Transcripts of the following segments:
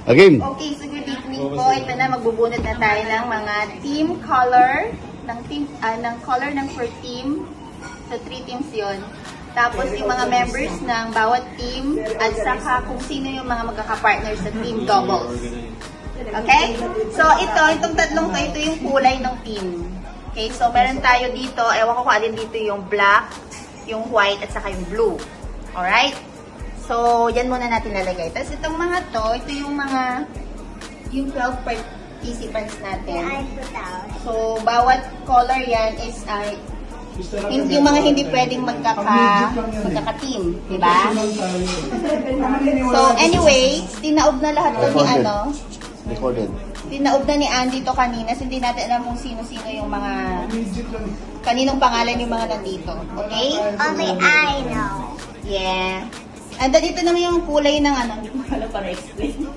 Again. Okay, so good evening po. Ito na, magbubunot na tayo ng mga team color, ng color ng per team. So, 3 teams yon. Tapos, yung mga members ng bawat team at saka kung sino yung mga magkakapartner sa team doubles. Okay? So, itong tatlong to, ito yung kulay ng team. Okay, so meron tayo dito, ewan ko kung alin dito yung black, yung white, at saka yung blue. Alright? So, yan muna natin lalagay. Tapos itong mga to, ito yung 12 participants natin. So, bawat color yan is yung mga hindi pwedeng magkaka-team. Diba? So, anyway, tinaob na lahat to ni Recorded. Tinaob na ni Andy to kanina. So, hindi natin alam kung sino-sino yung kaninong pangalan yung mga nandito. Okay? Only I know. Yeah. And then, ito naman yung kulay ng hindi ko alam para explain.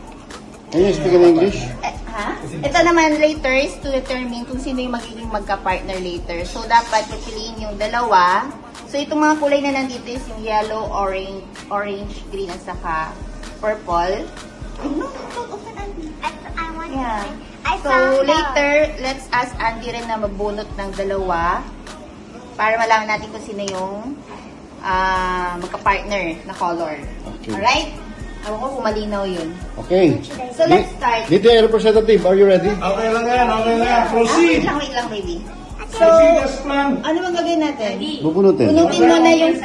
Can you speak in English? Ha? Ito naman later is to determine kung sino yung magiging magka-partner later. So, dapat pipiliin yung dalawa. So, itong mga kulay na nandito is yung yellow, orange, green, at saka purple. No, don't open Andy. I want Yeah. I So, found later, let's ask Andy rin na magbunot ng dalawa para malaman natin kung sino yung magka-partner na color. Okay. Alright? Ewan ko kung malinaw yun. Okay. So, let's start. DTI representative, are you ready? Okay lang yan, okay lang yan. Proceed! Wait lang, baby. So, Proceed as planned. ano bang gagawin natin? Bubunutin. Bunutin mo na yung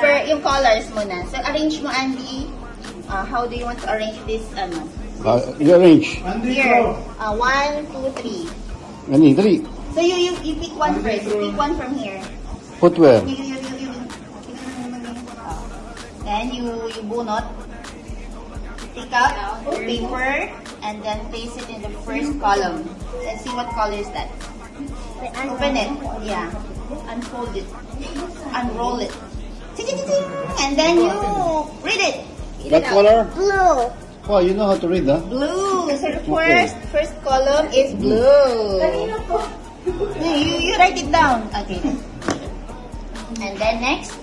colors mo na. So, arrange mo, Andy. How do you want to arrange this, You arrange. Andy, Here. throw. 1, 2, 3. Ani, dali. So, you pick one first. You pick one from here. Put where? Then you bunot. Take out paper and then place it in the first column. Let's see what color is that. Open it. Yeah. Unfold it. Unroll it. And then you read it. Read What it out. color? blue. Oh, you know how to read, huh? Blue. So the first column is blue. You write it down. Okay. And then next.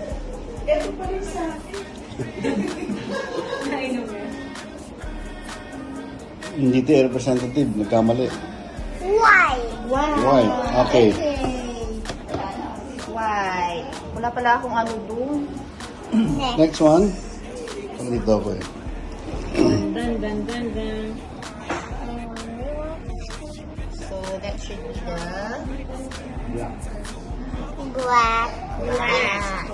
Yung DTI representative, nagkamali. Why? Wow. Why? Okay. Why? Wala pala akong ano doon. Next one. Dito ako eh. So that should be the Black. black.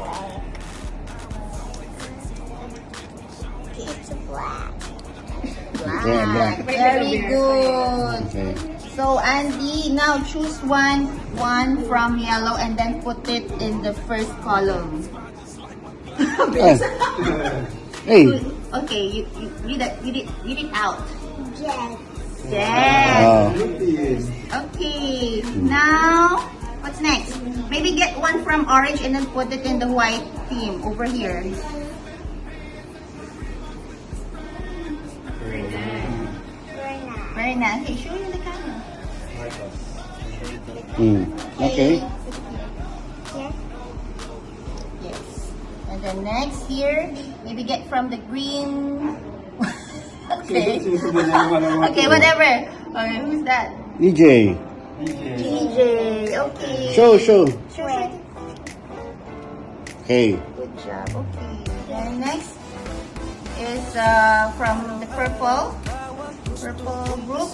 It's black. Okay, black. Very good. Okay. So Andy, now choose one from yellow and then put it in the first column. Hey. Okay, you read it out. Yes. Yes. Oh. Okay. Now, what's next? Maybe get one from orange and then put it in the white theme over here. Very nice. Okay, show you the camera. Okay. Yes. Yes. And then next here, maybe get from the green. Okay. Okay, whatever. Okay, who's that? DJ. DJ. Okay. Show. Sure. Okay. Good job. Okay. Then next is from the purple group.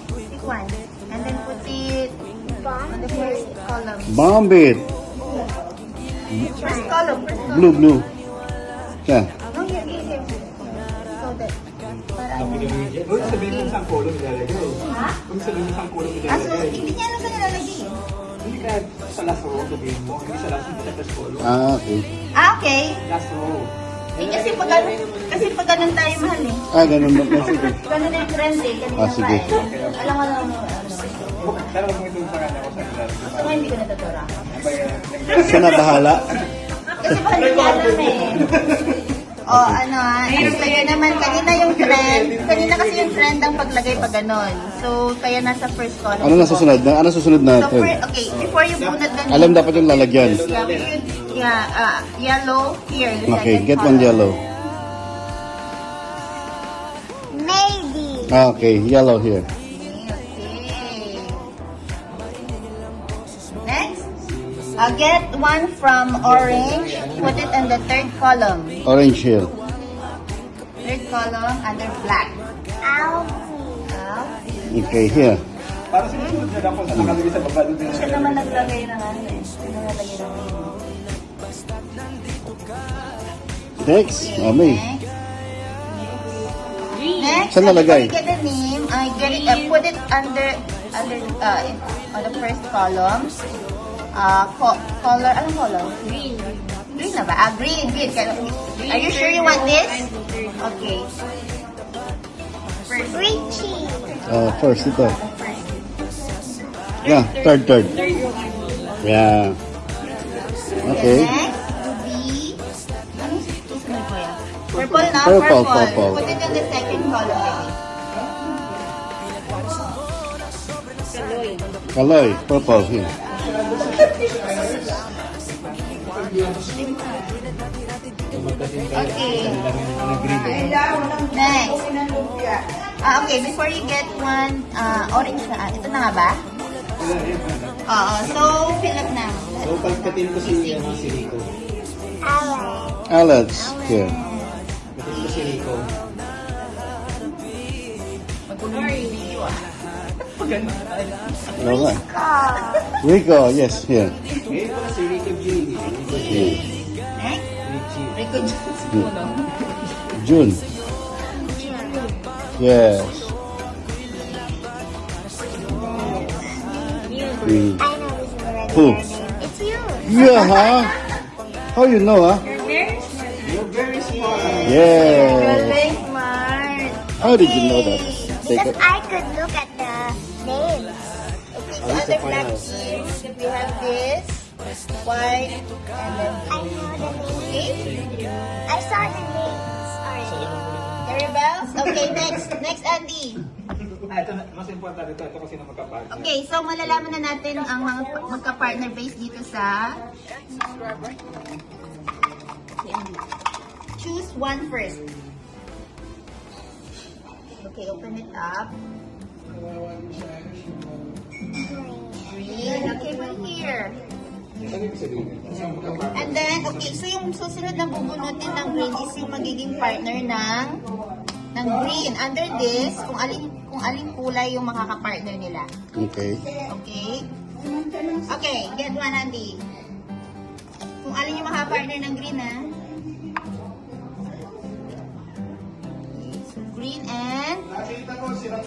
Pick one. And then put it on the first column. Bomb it. First column. Blue. Yeah. No, here. So that. Para Huwag sabihin mo isang column nilalagay. Ha? Huwag sabihin mo isang column So, nilalagay. hindi niya alam saan nilalagay. Hindi ka sa last row sabihin mo. Hindi sa last column. Okay. Okay. Last row. Kasi pag ganun tayo mahal eh. Ganun ba? Sige. Ganun yung trend eh. Kanina Sige. pa eh. Alam ko naman Pero huwag mo itong sa kanya ko sa nilalagay. Gusto ko hindi ko natuturo. Siya na bahala. Kasi pa hindi niya alam eh. Explain naman, kanina yung trend. Kanina kasi yung trend ang paglagay pag ganun. So, kaya nasa first column. Ano na susunod? Ano susunod So, natin? okay, before you bunot ganun. Alam dapat yung lalagyan. Yellow here. the Okay, second get one column. yellow. Make Okay, yellow here. Okay. Next, get one from orange. Put it in the third column. Orange here. Third column under black. Okay, here. Para sinusunod niya lang kung saan nakalagay sa baba. Doon din Siya naman naglagay ng ano eh. Siya naman naglagay ng name. Next, me. Next, Saan nalagay? before you get the name, put it under on the first column. Color, anong color? Green. Green na ba? Green. Are you sure you want this? Okay. First. Richie. First ito. Yeah, third. Yeah. Okay. Next would be, anong is mo kuya? Purple na? Purple. Put it in the second column. Kaloy, purple here. Okay. Next. Okay, before you get one, orange na. Ito na nga ba? Oo, so fill up na. So, pagkatin ko si Rico. Alex here. Pagkatin ko si Rico. Okay. Rico, yes, here. Ngayon ko si Rico G. Rico G. Here. Next. Richie. Rico June. Yes. I Mm. know this is already Who? your name. It's you. Yeah, huh? How you know, huh? You're very smart. Yeah. Very smart. How did you know that? Take Because it. I could look at the names. Okay, so other black teams, we have this, white, and then I know the names. okay. I saw the names already. Harry Bells? Okay, next Andy. Ito na, mas important ito. Ito kasi na magkapartner. Okay, so malalaman na natin ang mga magka-partner base dito sa choose one first. Okay, open it up. Green. Okay, put here. Ano yung sabihin? Kasi ang magkapartner. And then, okay, so yung susunod na bubunutin ng green is yung magiging partner ng green. Under this, kung aling kulay yung makaka-partner nila. Okay. Okay? Okay, get one, Andy. Kung alin yung makaka-partner ng green, ha? Green and